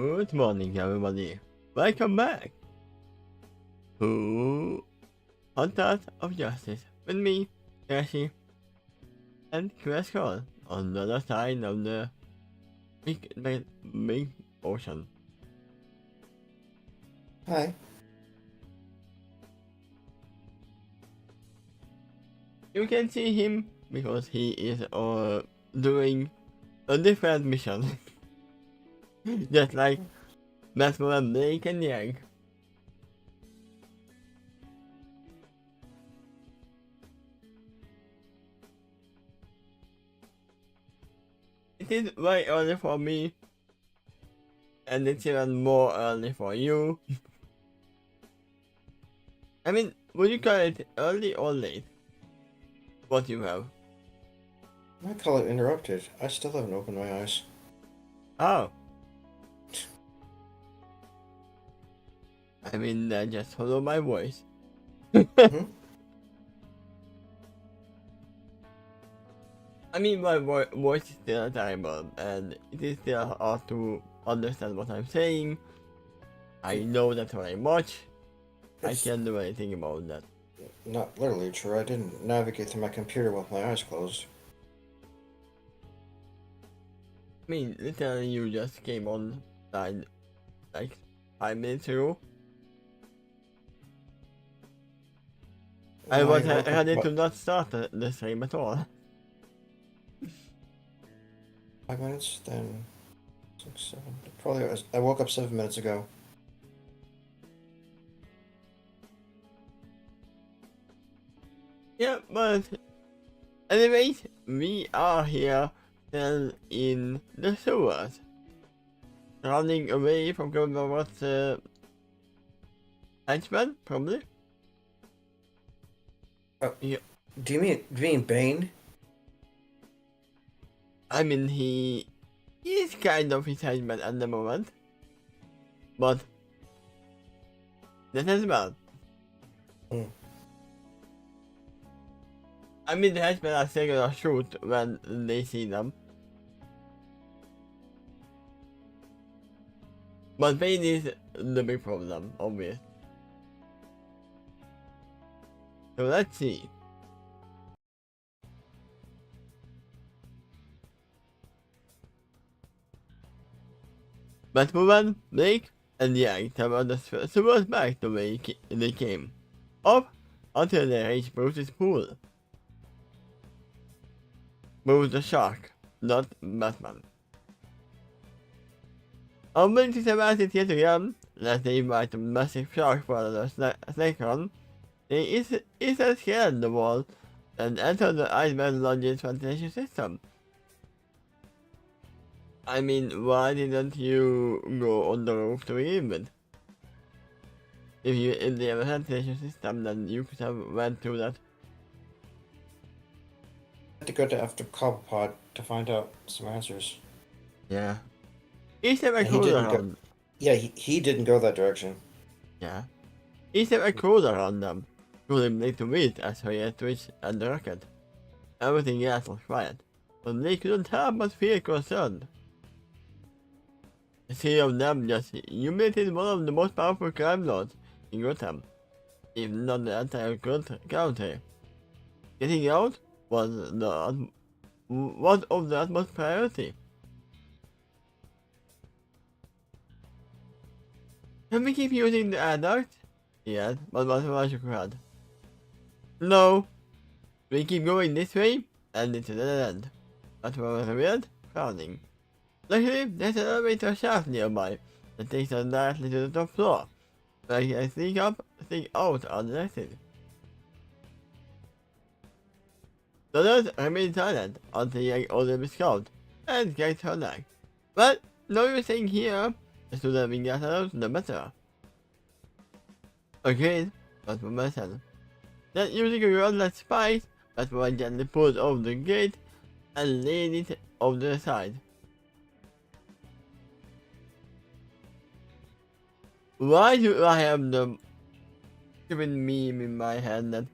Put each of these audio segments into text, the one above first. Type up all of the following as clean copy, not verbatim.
Good morning, everybody. Welcome back to Hunters of Justice with me, Cassie, and Chris Cole on the other side of the big ocean. Hi. You can see him because he is doing a different mission. Just like Batman, Blake, and Yang. It is very early for me, and it's even more early for you. I mean, would you call it early or late? What you have? I might call it interrupted. I still haven't opened my eyes. Oh. I mean, just follow my voice. Hmm? I mean, my voice is still terrible, and it is still hard to understand what I'm saying. I know that very much. I can't do anything about that. Not literally true. I didn't navigate through my computer with my eyes closed. I mean, literally, you just came on like 5 minutes ago. I was ready to not start the stream at all. 5 minutes, then 6, 7. Probably I woke up 7 minutes ago. Yeah, but anyways, we are here still in the sewers, running away from what's henchman, probably. Oh, Yeah. do you mean Bane? I mean, he is kind of his henchman at the moment, but that is bad. Hmm. I mean, the henchmen are still gonna shoot when they see them. But Bane is the big problem, obvious. So let's see. Batwoman, Blake, and Yang travel the sewers back the way they came. Up until they reach Bruce's pool. Bruce the shark, not Batman. Unwilling to survive it yet again, as they invite a massive shark for the snake run, they instantly scale the wall and enter the Iceman Lodge's ventilation system. I mean, why didn't you go on the roof to begin with? If they have a ventilation system, then you could have went through that. I had to go to after Cobblepot to find out some answers. Yeah. Is there a And he cruise didn't go. around? Yeah, he didn't go that direction. Yeah. Is there a cruise around them? To eliminate the wind as Harriet Twitch and the rocket. Everything else was quiet, but they couldn't help but feel concerned. The three of them just humiliated one of the most powerful crime lords in Gotham, if not the entire county. Getting out was of the utmost priority. Can we keep using the adduct? Yes, but what was required? No. We keep going this way, and it's a dead end. But was weird, frowning. Luckily, there's an elevator shaft nearby that takes us directly to the top floor, where I can sneak out on the exit. The others remain silent until Yang orders the scout and gets her neck. Well, now you're staying here, the sooner we get out, the better. Agreed, but for myself. Then using a rod like spice, but one gently pulled over the gate and laid it over the side. Why do I have the stupid meme in my hand that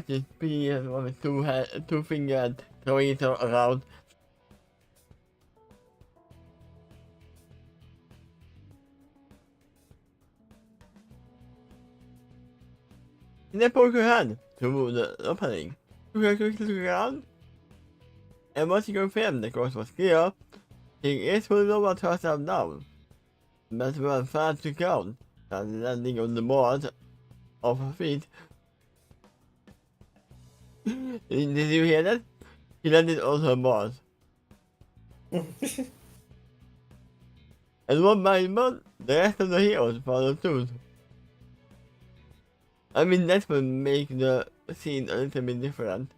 just be with two fingers and throwing it around? He then poked her hand through the opening. Took her quickly around, and once he confirmed the course was clear, he gracefully lowered herself down. But ran fast to ground, and landing on the board of her feet. Did you hear that? He landed on her board. And one by one, the rest of the heroes followed suit. I mean, that would make the scene a little bit different.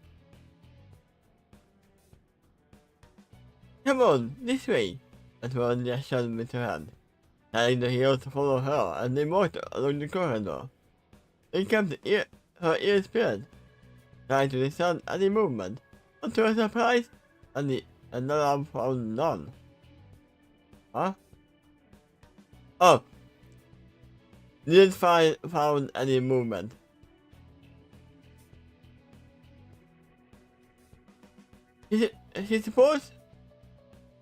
Come on, this way! Adora gestured with her hand, telling the heroes to follow her, and they walked along the corridor. They kept her ears peeled, trying to discern any movement, but to her surprise, an alarm found none. Huh? Oh! Didn't found any movement. She supposed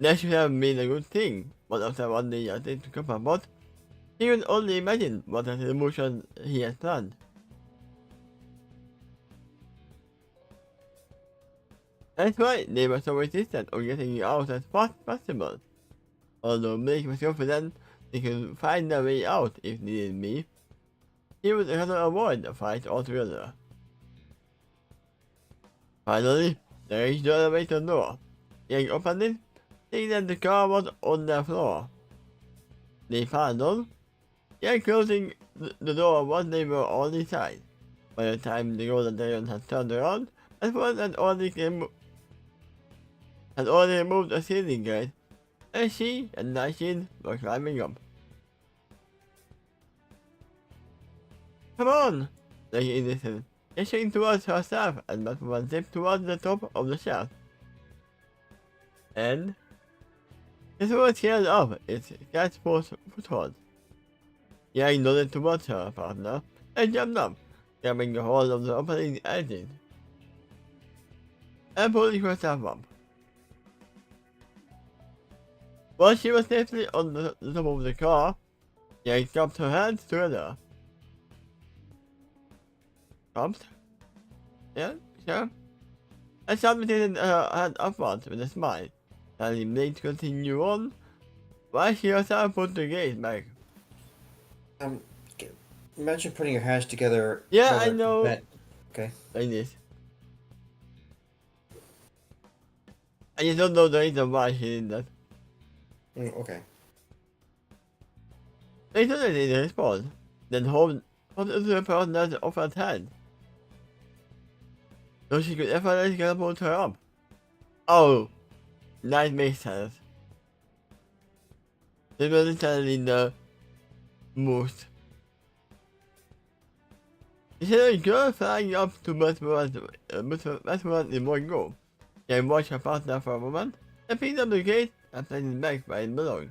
that should have been a good thing, but after one day I think to come about, he could only imagine what a revolution he had planned. That's why they were so resistant on getting you out as fast as possible. Although Blake was confident they could find their way out if needed be, he would rather avoid the fight altogether. Finally, they reached the elevator door. Yang opened it, seeing that the car was on the floor. They followed, Yang closing the door once they were on inside. By the time the golden dragon had turned around, Edward had already removed a ceiling gate, and she and Nightshade were climbing up. Come on! They insisted, gesturing towards herself, and Batwoman zipped towards the top of the shaft. And the sword scaled up its catapult foothold. Yang nodded towards her partner and jumped up, grabbing the hold of the opening exit, and pulling herself up. Once she was safely on the top of the car, Yang clapped her hands together. Clapped? Yeah, sure. And submitted her hand upwards with a smile, telling Blake to continue on, while she herself put the gate back. Imagine putting your hands together. Yeah, I know. Okay. Like this. I just don't know the reason why she did that. Okay. They suddenly respond, then hold the partner's offered hand, so she could effortlessly catapult her up. Oh, that makes sense. They were literally the most. Instead of a girl flying up to Westworld in one go, they watched her partner for a moment, and picked up the gate and placed it back where it belonged.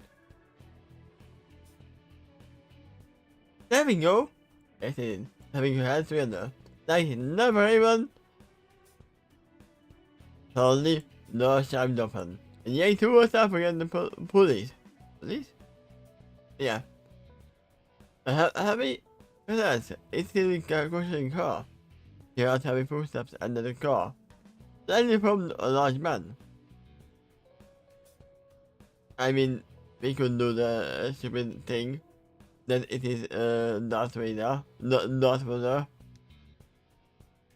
There we go, I said, having her hands together, like never even. Suddenly, the door chimed open, and Yang threw herself against the police. Police? Yeah. A heavy presence instantly crushing her. She heard heavy footsteps under the car, slightly from a large man. I mean, we could do the stupid thing that it is Darth Vader. Darth Vader.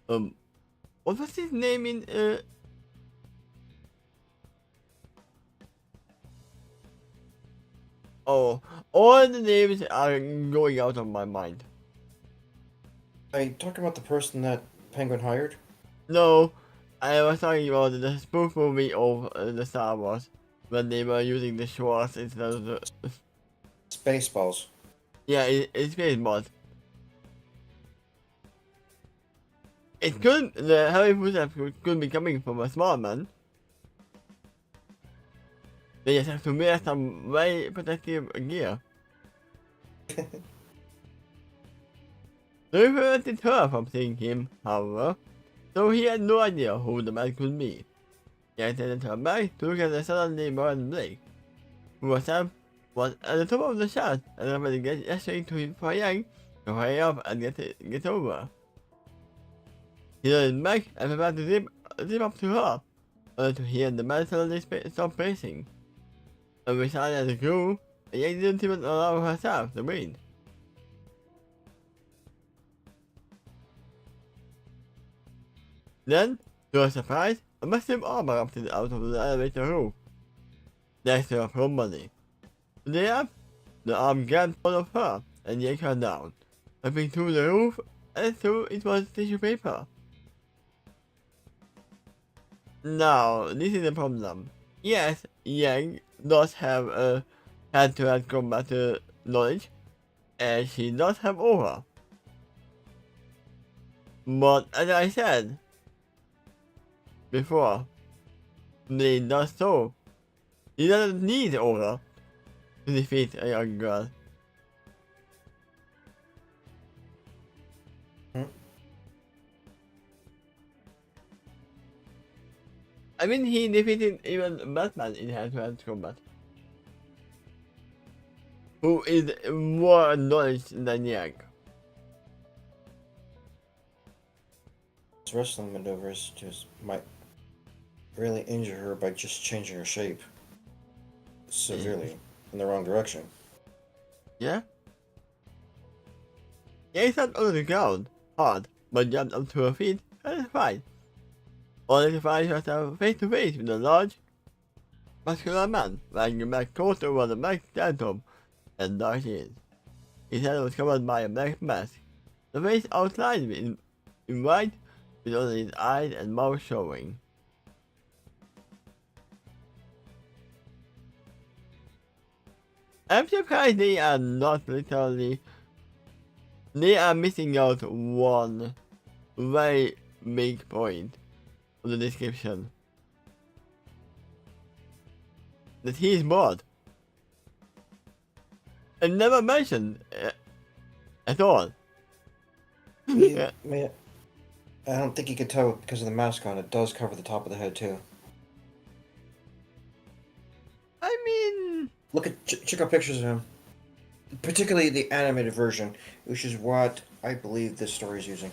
What was his name in Oh, all the names are going out of my mind. Are you talking about the person that Penguin hired? No, I was talking about the spoof movie of the Star Wars, when they were using the Schwartz instead of the... Spaceballs. Yeah, it's Spaceballs. It could, the heavy footsteps could be coming from a small man. They just have to wear some very protective gear. They prevented her from seeing him, however, so he had no idea who the man could be. He attended her back to look at the suddenly born Blake, who was at the top of the shaft and already gesturing to him for Yang to hurry up and get over. He doesn't make and about to zip up to her, only to hear the man suddenly stop pacing. And we sat as a crew, and Yang didn't even allow herself to breathe. Then, to her surprise, a massive arm erupted out of the elevator roof, next to her prom body. There, the arm grabbed hold of her and yanked her down, ripping through the roof as though it was tissue paper. Now, this is the problem. Yes, Yang does have a hand-to-hand combat knowledge, and she does have aura. But as I said before, he does so. He doesn't need aura to defeat a young girl. I mean, he defeated even Batman in hand-to-hand combat, who is more knowledge than Yang. His wrestling maneuvers just might really injure her by just changing her shape severely in the wrong direction. Yeah? Yang sat on the ground, hard, but jumped up to her feet, satisfied, only to find herself face to face with a large, muscular man wearing a black coat over the black phantom and dark ears. His head was covered by a black mask, the face outlined in white, with only his eyes and mouth showing. I'm surprised they are not literally. They are missing out one very big point of the description. That he is bald. And never mentioned at all. I don't think you could tell because of the mask on. It does cover the top of the head too. I mean, Look at check out pictures of him, particularly the animated version, which is what I believe this story is using.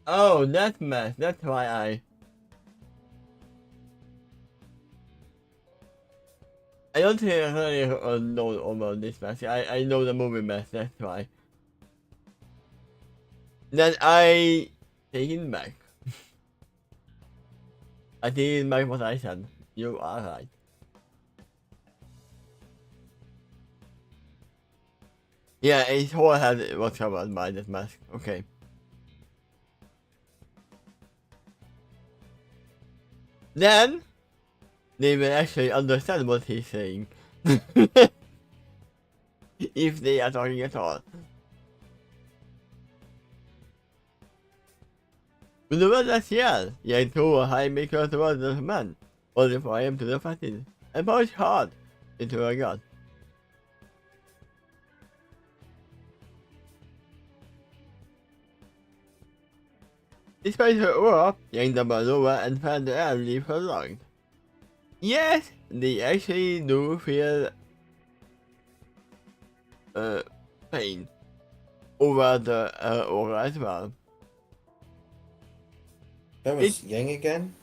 oh, that mess. That's why I don't think I really know about this mess. I know the movie mess. That's why. Then I take it back. I take it back what I said. You are right. Yeah, his whole head was covered by that mask. Okay. Then they will actually understand what he's saying. If they are talking at all. With the word last year, Yang threw a high maker towards the man, only for him to deflect it and punch hard into her gut. Despite her aura, Yang doubled over and felt the air leave her lungs. Yes, they actually do feel pain over the aura as well. That was Yang again?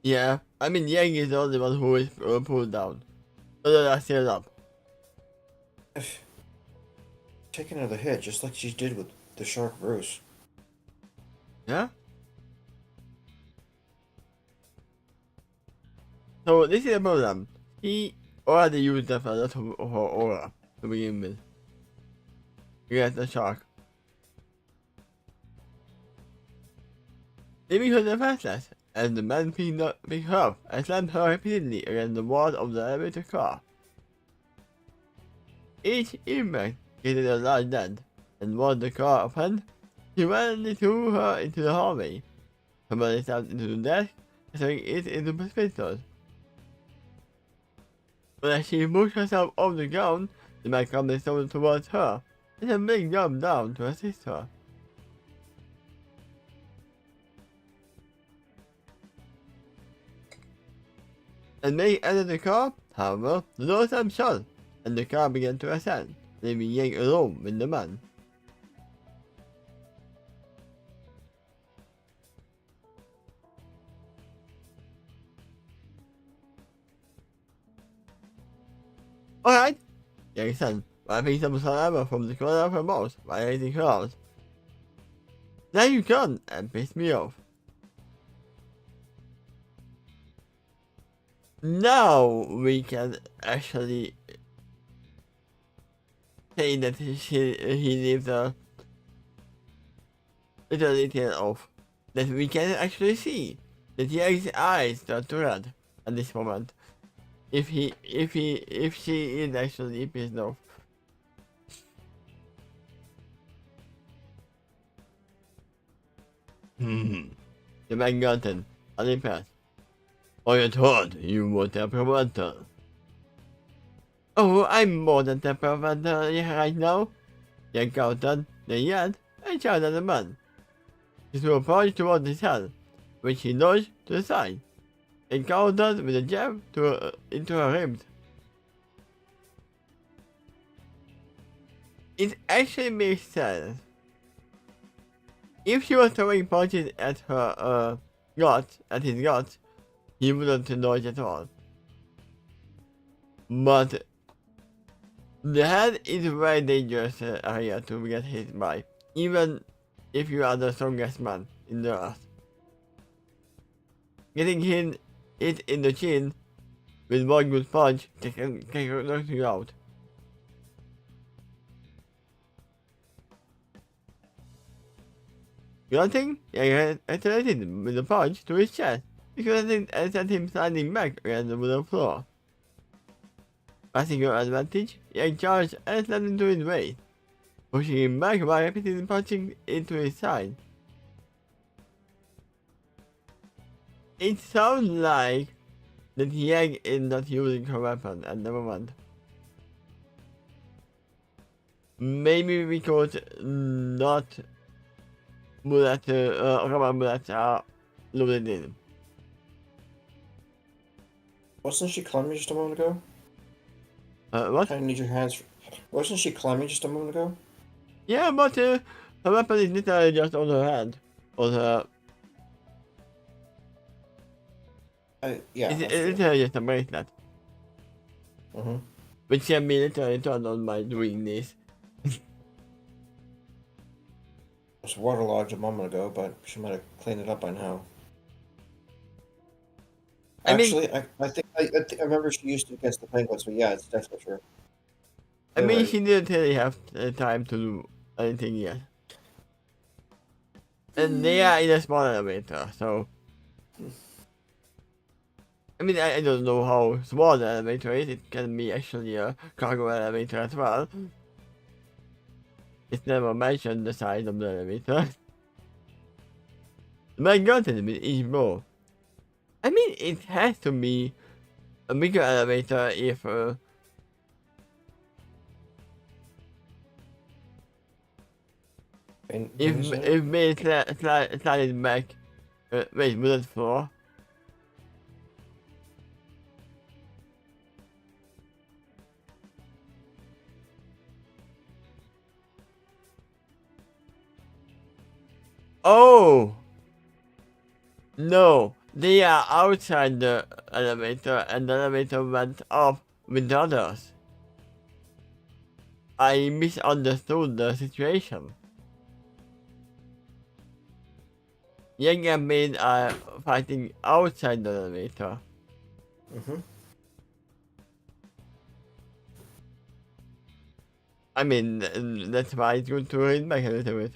Yeah, I mean Yang is the only one who is pulled down. So they are still up. Taking another hit, just like she did with the shark Bruce. Yeah? So this is a problem. He already used up a lot of her aura to begin with. Against the shark. Leaving her defenseless, and the man picked her up and slammed her repeatedly against the wall of the elevator car. Each impact created a large dent, and once the car opened, he randomly threw her into the hallway. Somebody stepped into the desk, throwing it into perspective. But as she moved herself off the ground, the man calmly stumbled towards her, and then big jumped down to assist her. And when he entered the car, however, the door slammed shut, and the car began to ascend, leaving Yang alone with the man. Alright, Yang said, wiping some saliva from the corner of her mouth while eating her out. Now you gone and pissed me off. Now we can actually say that he leaves a little detail off. That we can actually see that Yang's eyes start to red at this moment. If she is actually pissed off. The man gotten unimpressed. I thought you were temperamental. Oh, I'm more than temperamental right now. Yang Gotten, then yet, and shouted at the man. He threw a punch toward his head, which he dodged to the side, and countered with a jab into her ribs. It actually makes sense. If she was throwing punches at her at his guts, he wouldn't dodge at all. But the head is a very dangerous area to get hit by, even if you are the strongest man in the earth. Getting hit in the chin with one good punch can knock you out. Grunting, he retaliated with a punch to his chest, because it sent him sliding back against the wooden floor. Passing her advantage, Yang charged and slammed into his waist, pushing him back while repeatedly punching into his side. It sounds like that Yang is not using her weapon at the moment. Maybe because not rubber bullets are loaded in. Wasn't she climbing just a moment ago? What? I need your hands. Wasn't she climbing just a moment ago? Yeah, but her weapon is literally just on her hand. On her. Yeah. It's literally just a bracelet. Which can be literally turned on by doing this. It was waterlogged a moment ago, but she might have cleaned it up by now. I think I remember she used it against the penguins, but yeah, it's definitely true. You're right. She didn't really have time to do anything yet. And they are in a small elevator, so. I don't know how small the elevator is. It can be actually a cargo elevator as well. It's never mentioned the size of the elevator. My god, with each blow. It has to be a bigger elevator if May slided back. Wait, wooden floor. Oh! No, they are outside the elevator and the elevator went up with the others. I misunderstood the situation. Yang and Min are fighting outside the elevator. That's why it's good to read back a little bit.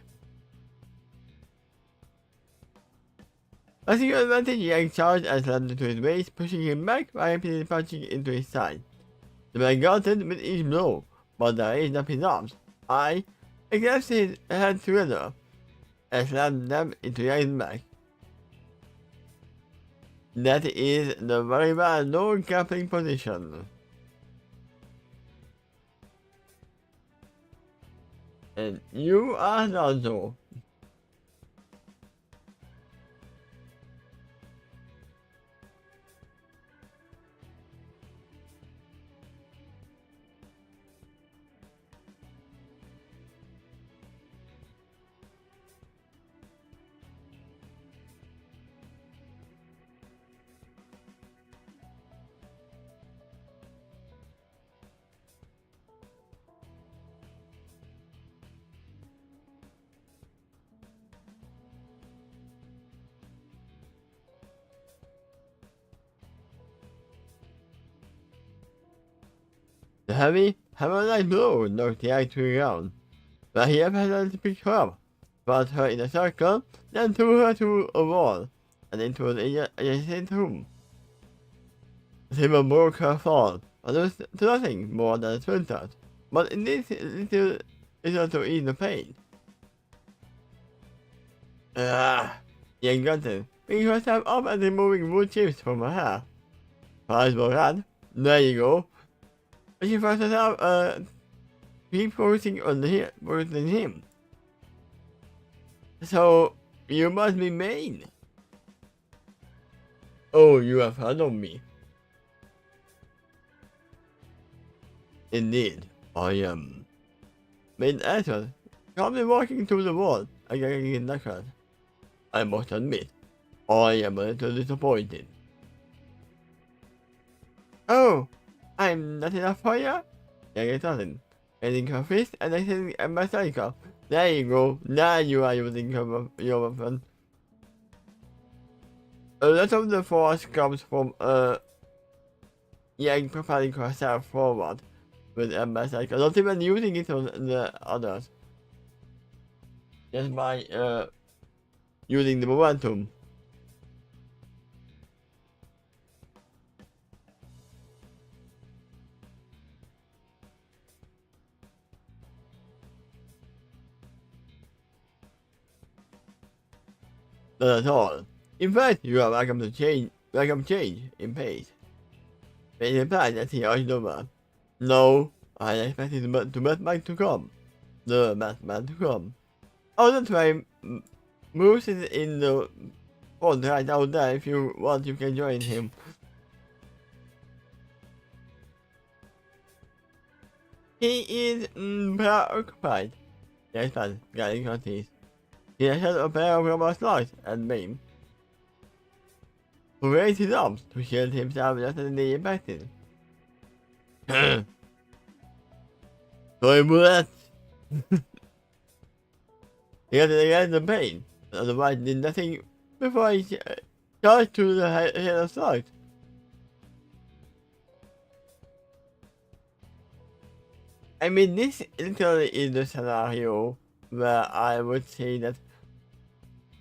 Passing your advantage, Yang charged and slammed into his waist, pushing him back while repeatedly punching into his side. The man got it with each blow, but raised up his arms. I grasped his hands together and slammed them into Yang's back. That is the very well-known grappling position. And you are not so. heavy, hammer-like blow knocked the egg to the ground, but he had to pick her up, brought her in a circle, then threw her to a wall, and into an adjacent room. Silver broke her fall, but there was nothing more than a splinter, but it did little to ease the pain. He grunted, picking herself up and removing wood chips from her hair. Her eyes were red. There you go. But she found herself, keep focusing on him. So, you must be Maine. Oh, you have heard of me. Indeed, I am. Maine answered, calmly walking to the wall and getting in the crowd. I must admit, I am a little disappointed. Oh, I'm not enough for you? Gaggy started, raising her fist and extending a bicycle. There you go, now you are using your weapon. A lot of the force comes from Yang propelling herself forward with a bicycle, not even using it on the others. Just by using the momentum. Not at all. In fact, you are welcome change in pace. It implies that he urged over. No, I expected the Batman to come. The Batman to come. Oh, that's right. Moose is in the pond right out there. If you want, you can join him. He is preoccupied. Yes, man, getting her teeth. He has a pair of rubber slugs and beam. Who raised his arms to shield himself just as they impacted. Sorry, bullets! He had to get the pain, but otherwise did nothing before he charged to the head of slugs. I mean, this literally is the scenario where I would say that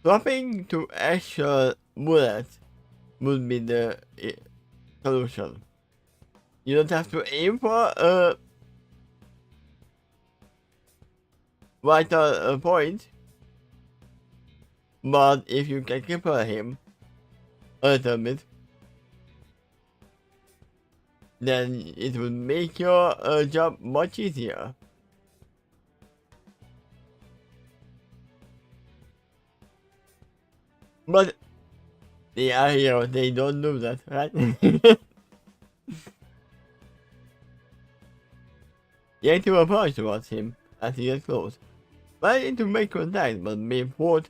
swapping to actual bullets would be the solution. You don't have to aim for a vital point, but if you can cripple him a little bit, then it will make your job much easier. But they are heroes, they don't do that, right? Yang threw a punch towards him as he gets close, managing to make contact but being forced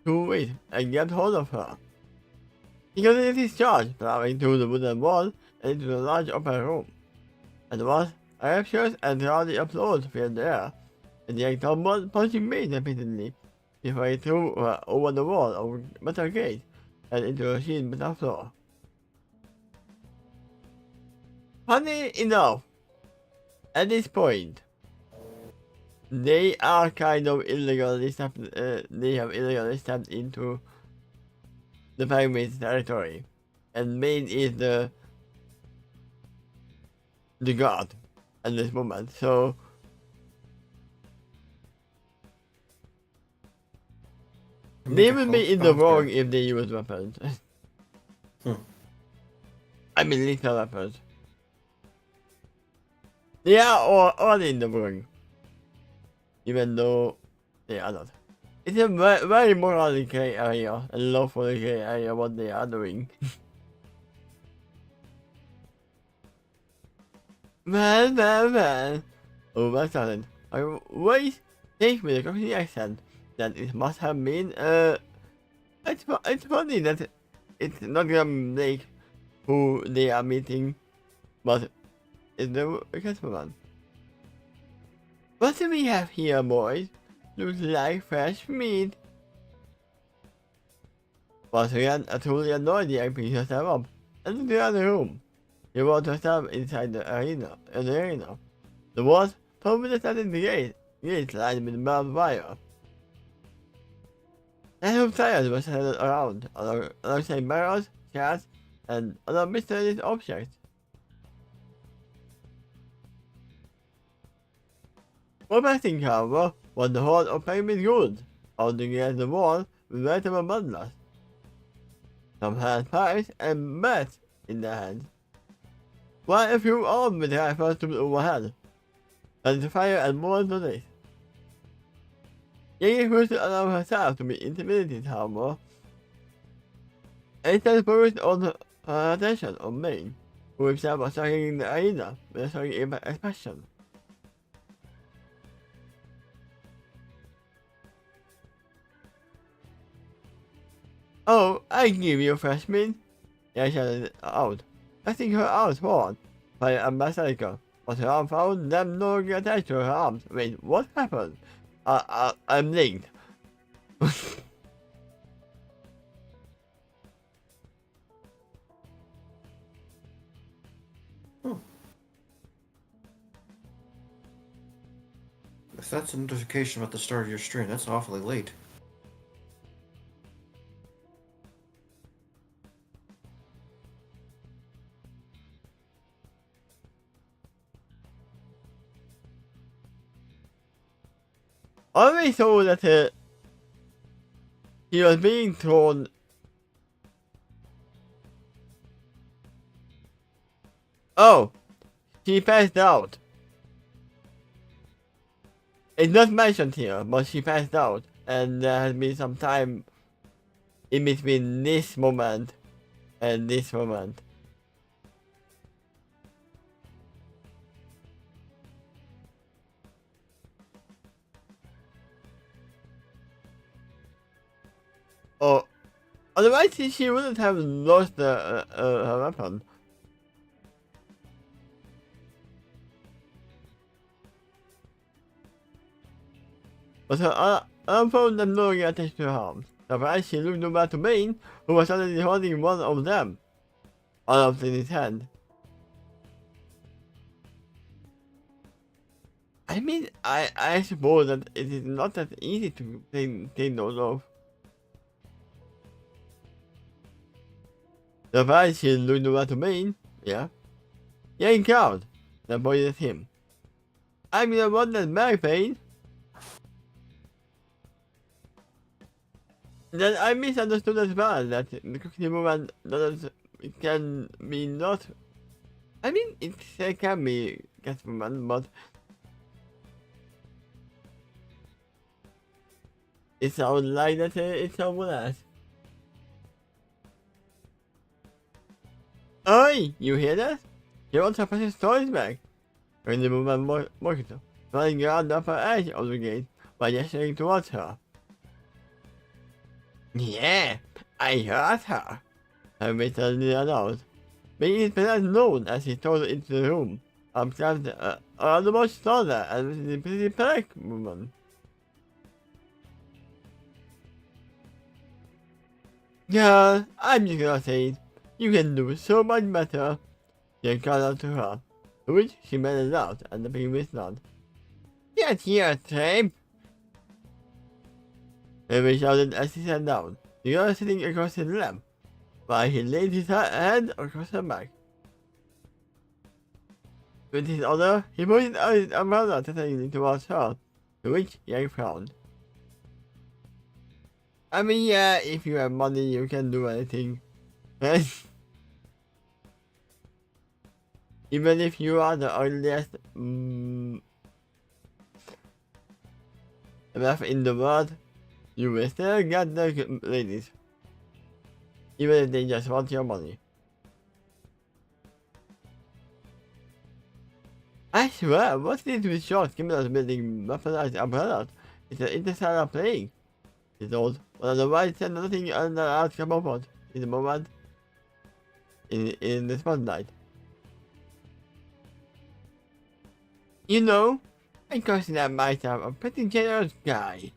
to it and grabbed hold of her. He continued his charge, plowing through the wooden wall and into the large upper room. At once, a rapturous and rowdy applause filled the air, and Yang tumbled, punching Maid repeatedly before he threw her over the wall of metal gate and into a sheet metal floor. Funny enough, at this point, they are kind of illegally stepped, they have illegally stepped into the Pygmies territory, and Maid is the god at this moment, so they will be in the wrong if they use weapons. I mean lethal weapons. They are all in the wrong. Even though they are not. It's a very morally gray area, and lawfully gray area what they are doing. Well. Oh, my sudden. I always think with a Cockney accent that it must have been, it's funny that it's not Graham Blake who they are meeting, but it's the Catwoman. What do we have here, boys? Looks like fresh meat. Once again, I totally annoyed the egg picked herself up and into the other room. he walked herself inside the arena. The walls probably started the gates lined with barbed wire. Tens of tires were scattered around, alongside barrels, chairs, and other mysterious objects. One passing, however, was the horde of pyramid ghouls, holding against the wall with veritable bloodlust. Some had pipes and bats in their hands, while a few armed with rifles stood overhead, ready to fire at more notice. Yegi refused to allow herself to be intimidated, however, and instead focused on her attention on Maine, who himself was striking the arena with a striking expression. "Oh, I give you a fresh meat," he shouted out, casting her arms forward by a massacre, but her arm found them no longer attached to her arms. Wait, what happened? I'm linked. If that's a notification about the start of your stream, that's awfully late. I always saw that he was being thrown. Oh, she passed out. It's not mentioned here, but she passed out, and there has been some time in between this moment and this moment. Oh, otherwise she wouldn't have lost her weapon. But her arm found them no longer attached to her arms. Surprised, she looked over to Bane, who was suddenly holding one of them, arms in his hand. I mean, I suppose that it is not that easy to take those off. Surprised, she looked over to Bane. Yeah? Yeah, he called. Then pointed at him. "I'm gonna want that back, Bane." Then I misunderstood as well that the cookie woman can be not. I mean, it can be Catwoman, but it sounds like that it's someone else. Oi, you hear that? She wants her precious toys back. When the woman mocked her, running around the upper edge of the gate by gesturing towards her. "Yeah, I heard her," her mate suddenly announced, making his presence known as he strode into the room, observed the much taller and the pretty black woman. "Yeah, I'm just gonna say it. You can do so much better," he called out to her, to which she made a loud and the previous nod. "Get here, Tramp!" Henry shouted as he sat down, the girl sitting across his lap, while he laid his hand across her back. With his other, he pointed out his umbrella threateningly towards her, to which Yang frowned. "I mean, yeah, if you have money, you can do anything. Even if you are the ugliest ref in the world, you will still get the ladies. Even if they just want your money." "I swear, what's this with short criminals building weaponized umbrellas? It's an interstellar plague," he told, but otherwise said nothing under outcome of what, in the moment, in the spotlight. "You know, I consider myself a pretty generous guy.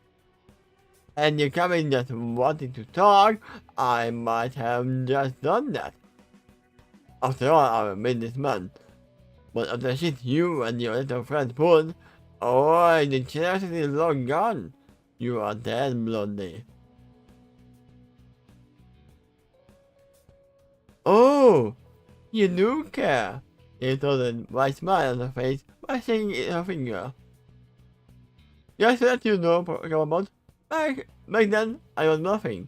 And you coming just wanting to talk, I might have just done that." After all, I'm a businessman. But of the shit you and your little friend pulled, oh, the charity is long gone. You are dead, Blondie. Oh, you do care. He told a bright smile on her face by shaking her finger. Just to let you know, Robot, back then I was nothing.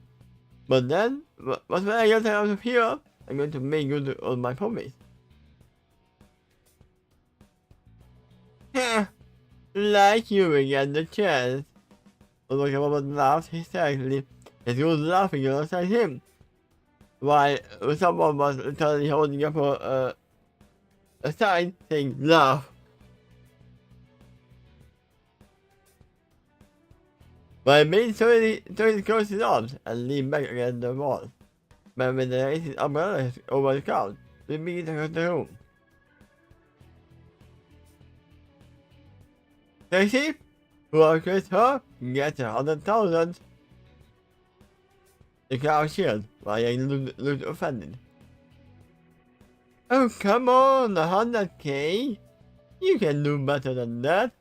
But then, but when I get out of here, I'm going to make good on my promise. Heh, like you again, the chance. Although Robot laughed hysterically, as he was laughing alongside him, while someone was literally holding up a sign saying laugh. My main slowly closed his arms and leaned back against the wall. But when they raised his umbrella over the crowd, we began to cross the room. Tracy, who accused her, gets 100,000. The crowd cheered while Yang looked offended. Oh, come on, 100K? You can do better than that.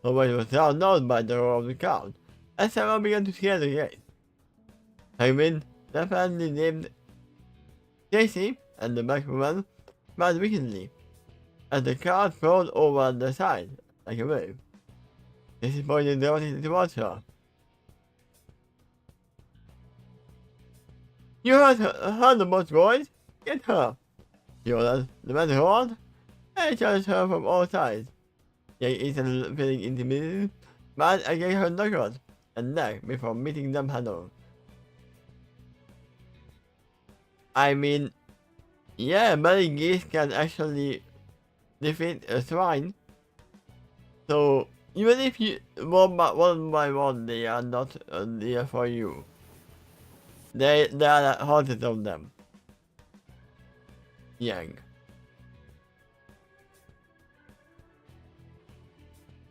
Nobody was drowned out by the roar of the crowd, and Sarah began to scare the gate. Hyman definitely named Tracy and the black woman smiled wickedly as the crowd rolled over the side like a wave. Tracy pointed directly towards her. You heard the most boys? Get her! She ordered. The man roared and challenged her from all sides. Yang Ethan, feeling intimidated, smiled and gave her knuckles and neck before meeting them head on. I mean, yeah, many geese can actually defeat a swine. So, even if you one by one, they are not there for you. There are hundreds of them. Yang.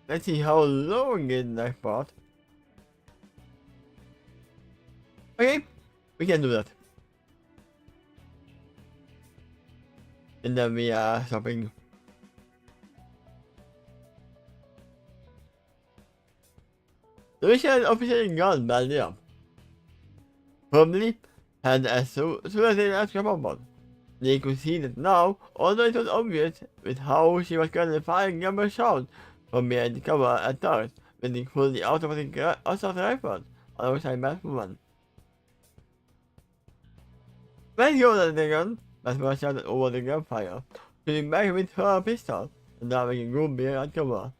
Let's see how long is that part. Okay, we can do that. And then we are stopping. The mission is officially gone badly up. Probably, and as soon as they asked about, they could see that now, although it was obvious with how she was currently firing number shots from behind the cover at first, when they pulled the automatic assault rifle alongside Batman. When he ordered the gun, Batman shouted over the gunfire, shooting back with her pistol, and having a group behind cover.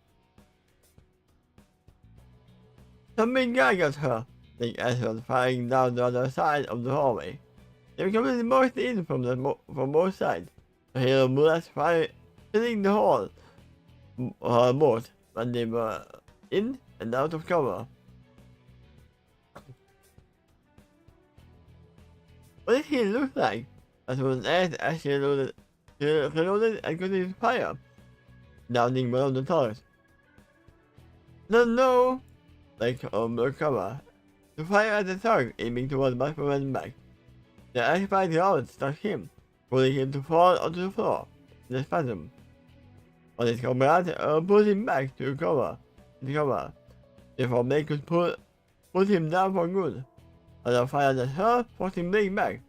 Some big guy got her, the ass was firing down the other side of the hallway. They were completely morphed in from both sides. The hail of bullets filling the hall both when they were in and out of cover. What did he look like? That was as she reloaded and continued to fire, downing one of the towers. No! Like the cover. To fire at the target, aiming towards Batman's back. The occupied round struck him, causing him to fall onto the floor in a spasm. But his comrade pulled him back to cover, before they could put him down for good. Another fired at her, forcing Blake back.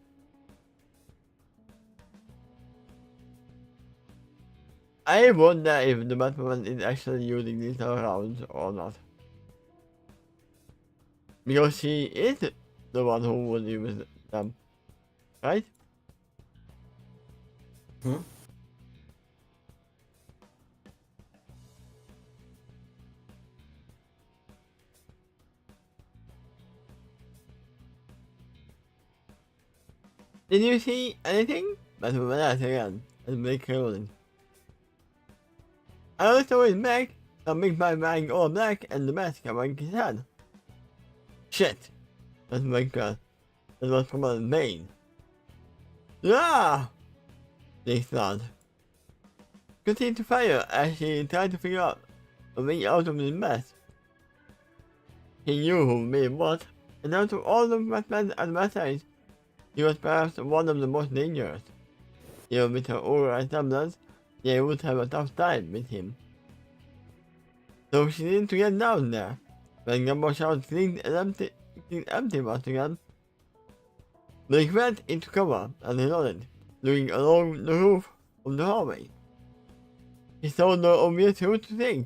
I wonder if the Batman is actually using these rounds or not. Because she is the one who would use them, right? Did you see anything? Batman asked again, and Blake closing. I also his back, something by wearing all black and the mask covering his head. Shit! That's my god. That was from a vein. Ah! They snarled. Continued to fire as she tried to figure out a way out of the mess. He knew who made what, and out of all the Batman's adversaries, he was perhaps one of the most dangerous. Even with her alright semblance, they would have a tough time with him. So she needed to get down there. When Gumbo shouted clean empty once again, Blake went into cover and he nodded, looking along the roof of the hallway. He saw no obvious route to take,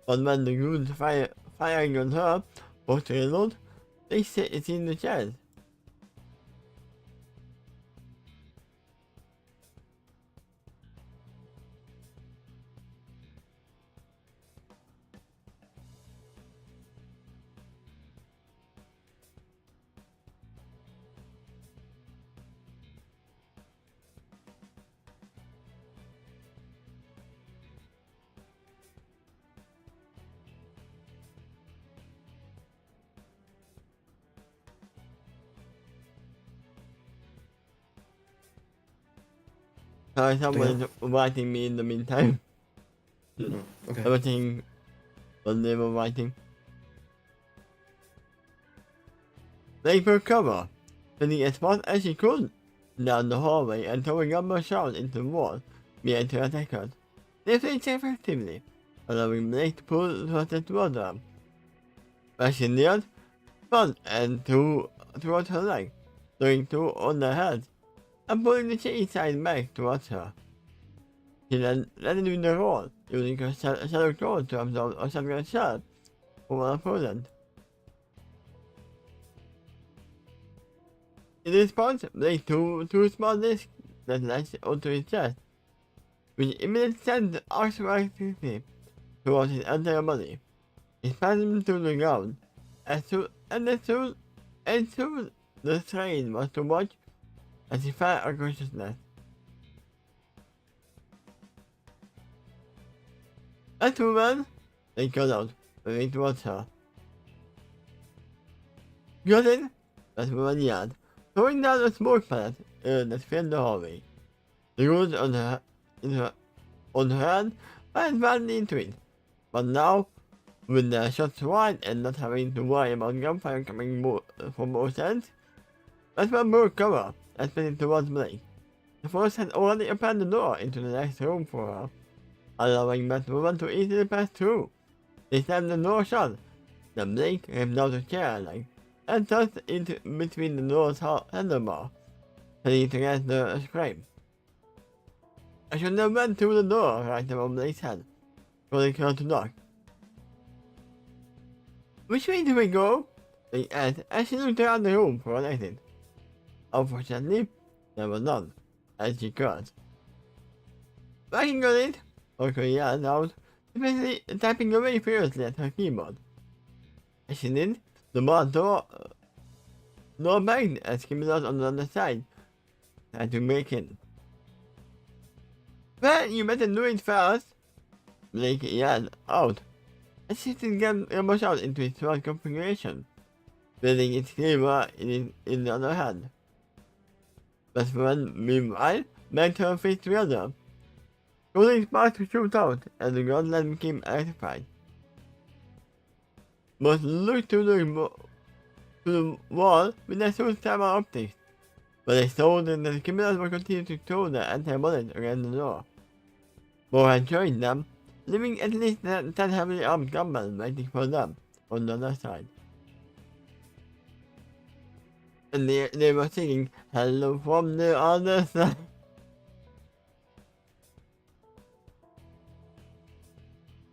but when the goons firing on her was to reload, they set it in the chest. Someone is writing me in the meantime. Okay. Everything what they were writing. They took cover, spinning as fast as she could down the hallway and throwing up a shot into the wall behind her attackers. They played effectively, allowing Blake to pull her toward them. As she neared, spun and threw towards her leg, throwing two on her head and pulling the shady side back towards her. She then let it in the roll, using her shadow claw to absorb a shotgun shot from her opponent. In response, Blake threw two small discs that latched onto his chest, which immediately sent the arc electricity towards his entire body. He smashed him to the ground. As soon the strain was too much, as he fell unconsciousness. That woman, they called out, moving towards her. Got it? That woman yelled, throwing down a smoke pellet that filled the hallway. The goons on her hand fired badly into it, but now, with their shots wide and not having to worry about gunfire coming from both ends, that one broke cover and sped towards Blake. The force had already opened the door into the next room for her, allowing Batwoman to easily pass through. They slammed the door shut, then Blake ripped out a chair leg and thrust it between the door's handlebar, heading to get the scrape. I should have went through the door right above Blake's head, causing her to knock. Which way do we go? They asked as she looked around the room for an exit. Unfortunately, there was none, as she could. Backing on it, Orko yelled out, basically typing away furiously at her keyboard. As she did, the barn door banged as criminals on the other side tried to break in. Well, you better do it fast, Blake yelled out, as she shifted Gumbo out into its sword configuration, building its cleaver in the other hand. But when, meanwhile, backed her face together, cooling sparks to shoot out as the godland became electrified. Both looked to the wall with their suit fiber optics, but they saw that the criminals would continue to throw their anti-bullets against the door. More had joined them, leaving at least 10 heavily armed gunmen waiting for them on the other side. And they were singing, "Hello from the other side."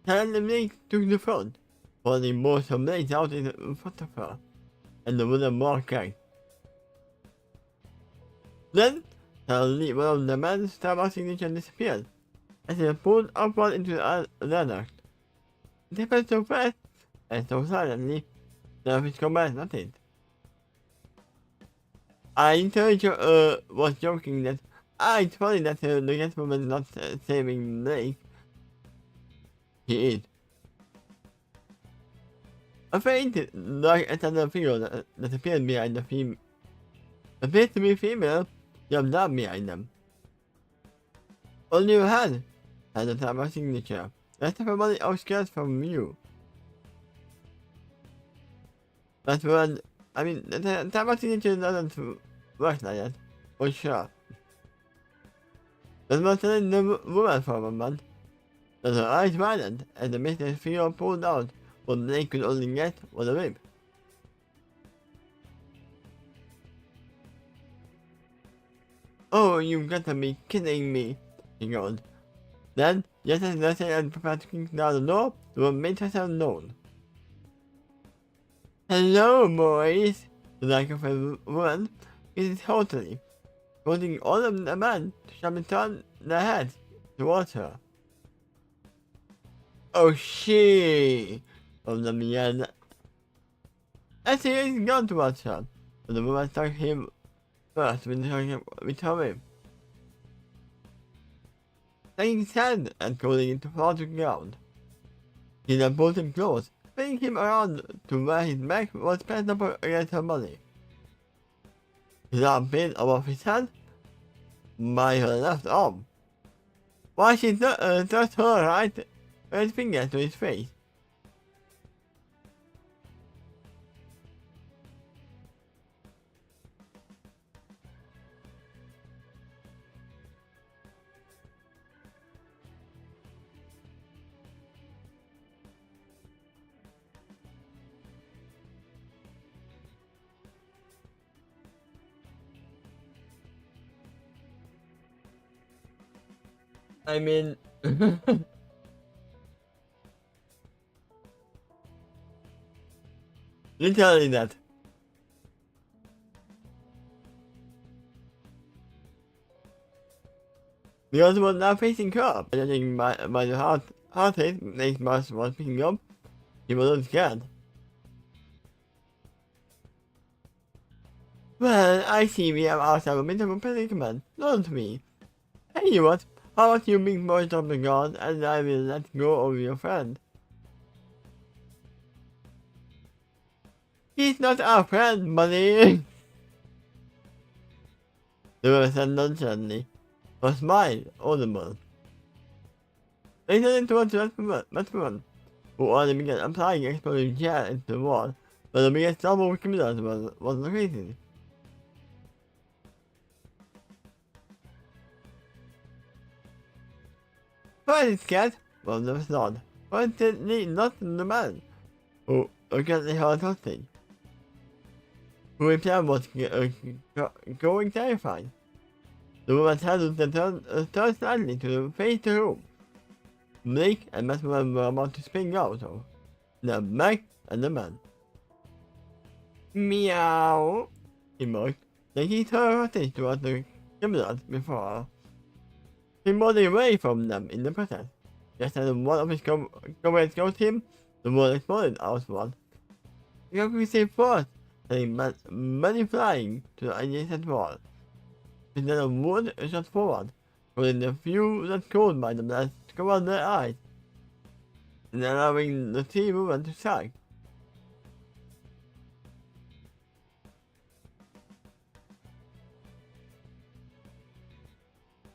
Blake took the front, holding both her blades out in front of her, and the wooden bar cracked. Then, suddenly one of the man's star signature disappeared, as he pulled upward into the ladder. It happened so fast, and so silently, that his combat noticed. I told you, was joking that, it's funny that the gentleman is not saving Blake. He is. A faint, dark another figure that appeared behind appeared to be female, jumped up behind them. Only her head had the Tama signature, rest of her body outstretched from view. That's when, the Tama signature doesn't work like that, for sure. That was telling the woman for a month. That her eyes widened and the mist fear pulled out, but they could only get was a rib. Oh, you've got to be kidding me, he groaned. Then, just as Leslie had prepared to kick down the door, the woman made herself known. Hello, boys, the like of a woman is totally, causing all of the men to sharply turn their heads towards her. Oh, she! One of them yelled. As he is gone towards her, but the woman struck him first with her whip, taking his hand and causing him to fall to the ground. He then pulled him close, spinning him around to where his back was pressed up against her body. His arm pinned above his hand by her left arm, while she thrust her right finger to his face. I mean, literally that. Because was now facing her, judging by the heart rate Nate's boss was picking up, he wasn't scared. Well, I see we have ourselves a bit of a predicament, don't we? Hey, you what? How about you big boys drop the guard and I will let go of your friend? He's not our friend, buddy! The woman said nonchalantly, her smile audible. They turned towards the Batman, who already began applying explosive gel into the wall, but the biggest trouble with criminals was located. Why is cat? Well, there was not. Fortunately, not the man who currently held hostage, who himself was going terrified. The woman's hand turned slightly to face the room. Blake and Batman were about to spring out of the back and the man. Meow, he barked. Then he turned hostage towards the criminals before her. He moved away from them in the process. Just as one of his comrades got him, the wall exploded outward. The concrete force sending many flying to the adjacent wall. Instead of wood shot forward, causing the few that caught by the blast to cover their eyes, and allowing the three women to strike.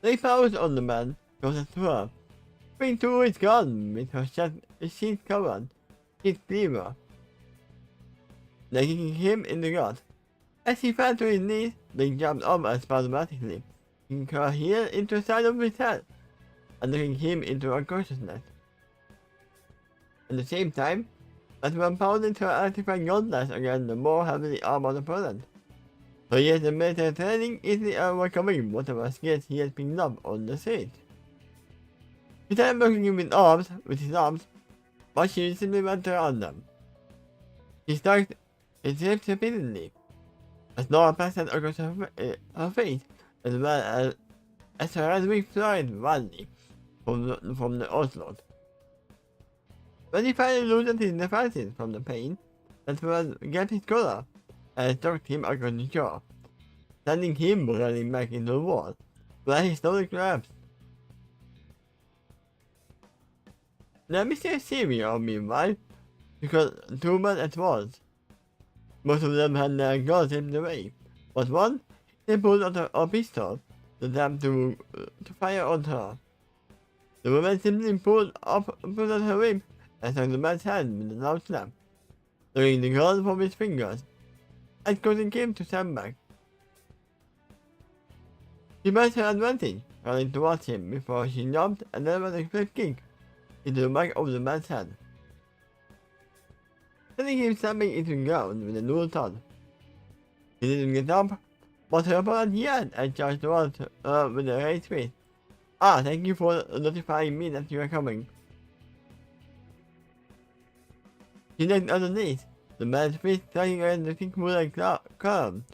They pounced on the man closest to her, sprang to his gun with her sheet covered, his cleaver, knocking him in the gut. As he fell to his knees, they jumped over spasmodically, kicking her heel into the side of his head, and knocking him into unconsciousness. At the same time, Batman pounded her artifact gauntlets against the more heavily armored opponent. For years of military training easily overcoming whatever skills he had picked up on the street. He started blocking him with his arms, but she simply went around them. He struck his hips repeatedly, as Nora passed across her face, as well as her eyes flied wildly from the onslaught. When he finally loosened his defenses from the pain, Batman grabbed his collar and struck him across the jaw, sending him running back into the wall, where he slowly collapsed. Let me stay serious meanwhile, because two men at once. Most of them had their guns hidden away, but one, they pulled out a pistol to them to fire on her. The woman simply pulled out her whip and struck the man's hand with a loud slap, knocking the gun from his fingers and causing him to stand back. She pressed her advantage running towards him before she jumped and then with a quick kick into the back of the man's head, sending him slamming into the ground with a dual thud. He didn't get up, but her opponent yelled and charged towards her with a raised fist. Ah, thank you for notifying me that you are coming. She looked underneath, the man's fist striking against the thick wooden column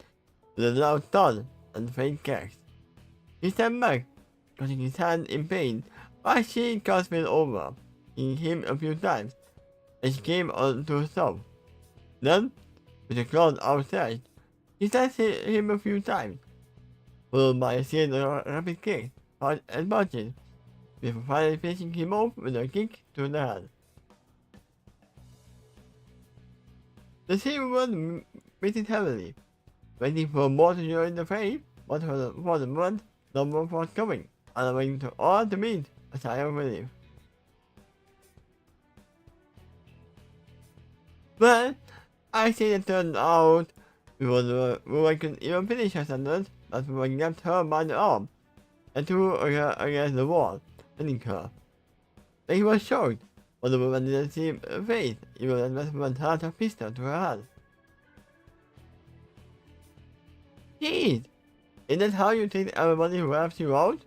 with a loud thud and faint cracks. He stepped back, cutting his hand in pain, while she cast fell over, hitting him a few times, and she came on to a stop. Then, with the claws outstretched, he slashed him a few times, followed by a series of rapid kicks and punches, before finally finishing him off with a kick to the head. The team was beating heavily, waiting for more to join the fray, but for the moment, no more was coming, allowing to all to meet a sigh of relief. Well, I see it turned out before the woman could even finish her sentence, but the woman grabbed her by the arm and threw her against the wall, hitting her. He was shocked, but the woman didn't seem phased, even as the woman held her pistol to her head. Jeez! Is that how you treat everybody who helps you out?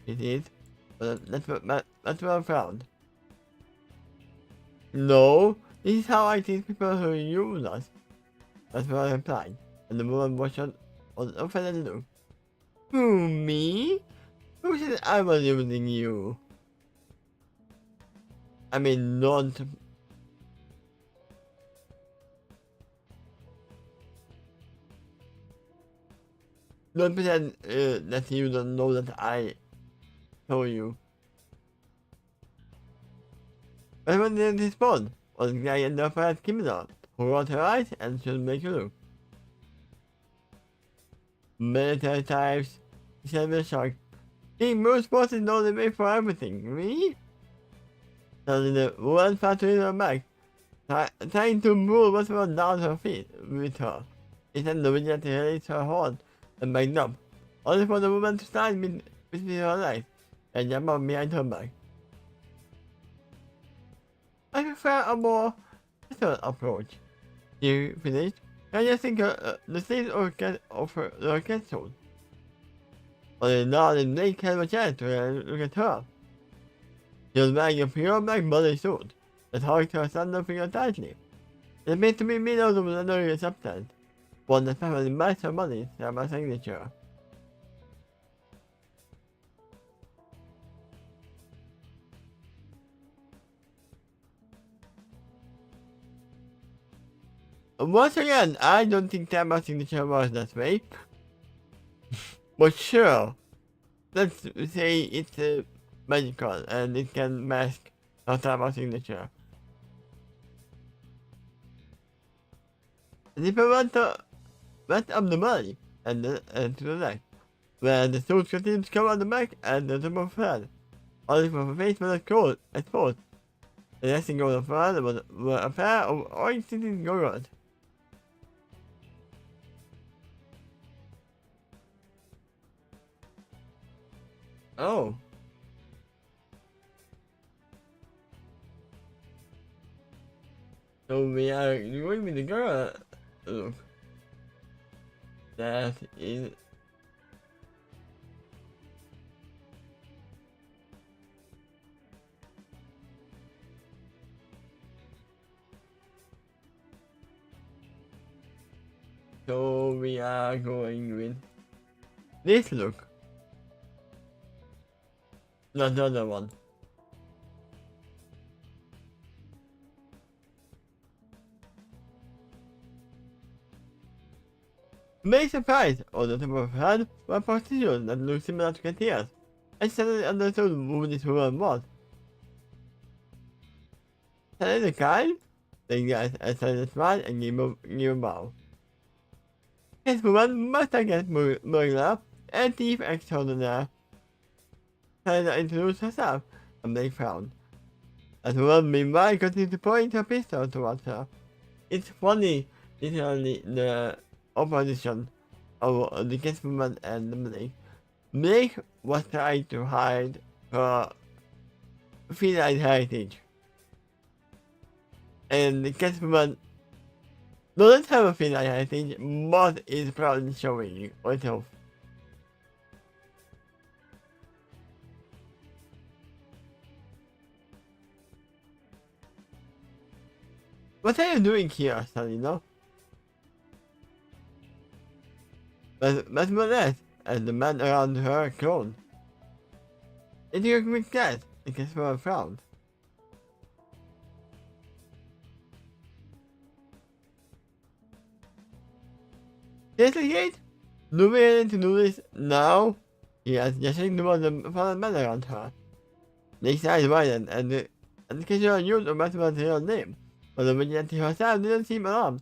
It is, but that's what I found. No, this is how I treat people who use us. That's what I replied, and the woman was on an offended look. Who, me? Who said I was using you? I mean, don't pretend that you don't know that I told you. But when didn't respond, was the guy in the upper criminal who rolled her eyes and should make you look. Many times, he said with a shock. Being most supposed to know the way for everything, me? Suddenly the woman fell to her back, trying to move what was down her feet with her. Instead, the vigilante released her hold and backed up, only for the woman to stand between her legs and jump up behind her back. I prefer a more subtle approach. She finished, adjusting the sleeves of her capsule. Only now the Blake had a chance to look at her. She was wearing a pure black bodysuit that hugged her slender figure tightly. It appeared to be made out of another substance, one that perfectly matched her body's signature. Once again, I don't think Tama's signature was that way. But sure, let's say it's magical and it can mask her Tama's signature. The went up the body and to the neck, where the suit continued to cover the back and the top of her head, only for her face was exposed. The resting of the front were a pair of orange-tinted goggles. Oh. So we are going with the girl. Look. That is. So we are going with this look. Not the other one. May surprise, all the top of her head were prostitutes that looked similar to Katia. I suddenly understood who this woman was. Suddenly the kind? The guy started to smile and gave a bow. This woman must have get burglar and thief extraordinaire. Helena introduced herself, and they frowned. As the woman meanwhile continued to point her pistol towards her. It's funny, literally the opposition of the kiss woman and the Blake. Blake was trying to hide her feline heritage. And Catwoman doesn't have a feline heritage, but is proudly showing herself. What are you doing here, Salino? But Monette and the man around her groaned. It took a quick glance, and Catwoman frowned. Investigate? Do we need to do this now? He asked, gesturing towards the fallen man around her. Nick's eyes widened, and the occasional use of Batman's real name, but the vigilante herself didn't seem alarmed.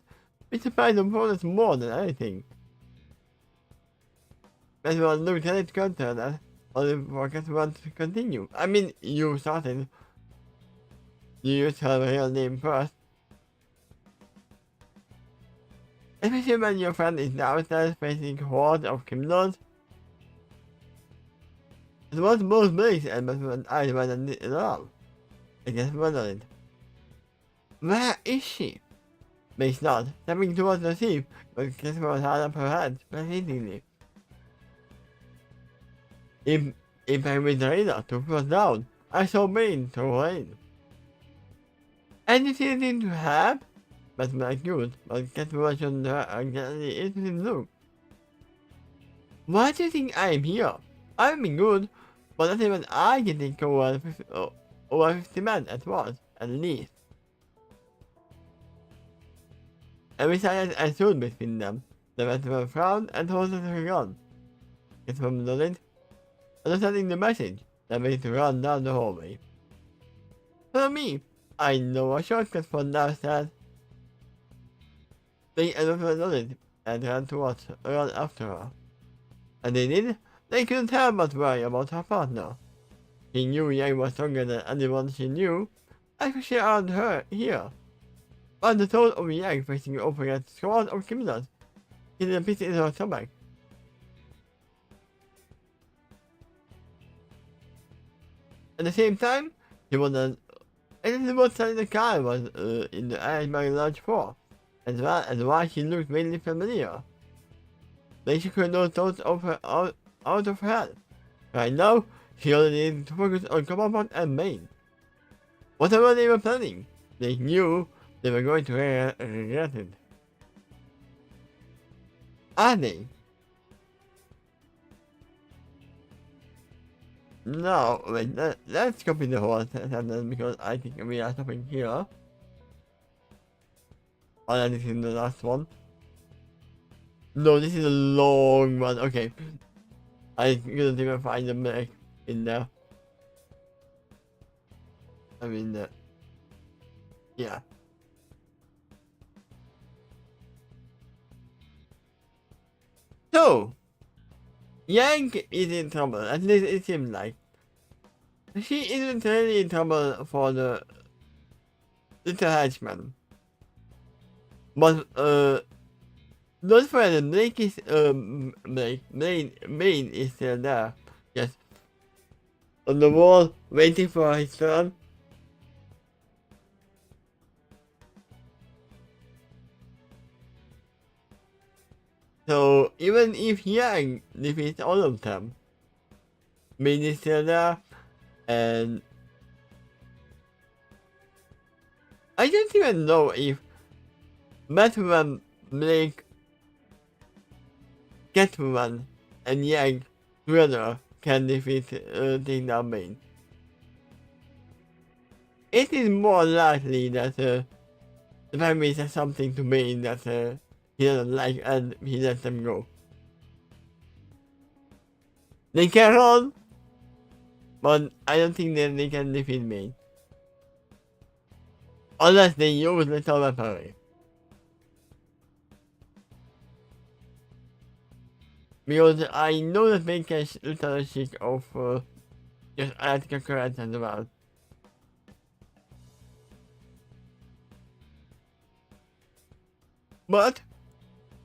It surprised the opponents more than anything. Batman looked at it concerned, only for Catwoman to continue. I mean, you started. You used her real name first. Especially when your friend is downstairs facing hordes of criminals. It was both Blake's and Batman's eyes widened in alarm. I guess wondering. Where is she? Blake nodded, stepping towards the thief, but Catwoman held up her hands hesitatingly. If I with the radar to push down, I saw Bane throw her in. Anything to have? Batman accused, but Catwoman showed her a gently interested look. Why do you think I am here? I've been good, but not even I can take over 50 men at once, at least. Every silence ensued between them. The Batman frowned and holstered her gun. Catwoman nodded, understanding the message, and made to run down the hallway. Follow me! I know a shortcut from downstairs. They nodded and ran after her. And they did. They couldn't help but worry about her partner. She knew Yang was stronger than anyone she knew, especially around her here. But the thought of Yang facing off against squads of criminals hit a pit in her stomach. At the same time, she wondered exactly what side the car was in the air by large floor, as well as why she looked vaguely familiar. Then she could those thoughts of her out of her head. Right now, she only needed to focus on Copperpot and Bane. Whatever they were planning, they knew they were going to regret it. Are they? No, wait, let's copy the whole sentence because I think we are stopping here. Oh, this is the last one. No, this is a long one. Okay. I couldn't even find the break in there. I mean, yeah. So, Yang is in trouble, at least it seems like. She isn't really in trouble for the little henchman. But, not for the Blake is, Bane is still there. Yes. On the wall, waiting for his turn. So, even if Yang defeats all of them, Bane is still there, and I don't even know if Batman, Blake, Catwoman, and Yang together can defeat take down Bane. It is more likely that the family says something to Bane that he doesn't like and he lets them go. They can run, but I don't think that they can defeat Bane. Unless they use little weaponry. Because I know that Bane can literally shake off just electrical currents as well. But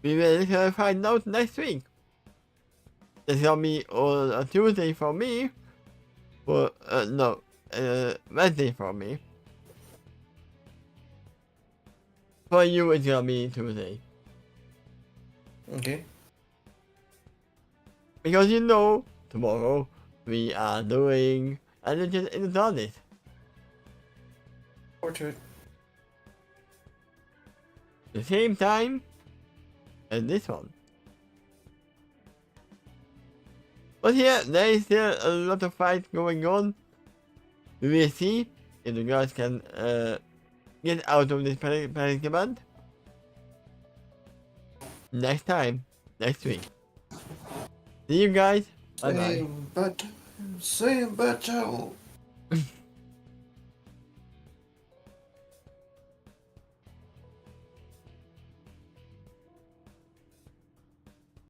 we will literally find out next week. It's gonna be on a Tuesday for me. Well, no, Wednesday for me. For you, it's gonna be Tuesday. Okay. Because you know, tomorrow we are doing Legend in the Darkness. Forward to it. The same time as this one. But yeah, there is still a lot of fight going on. We will see if the guys can get out of this predicament. Next time, next week. See you guys. Bye bye. Same battle.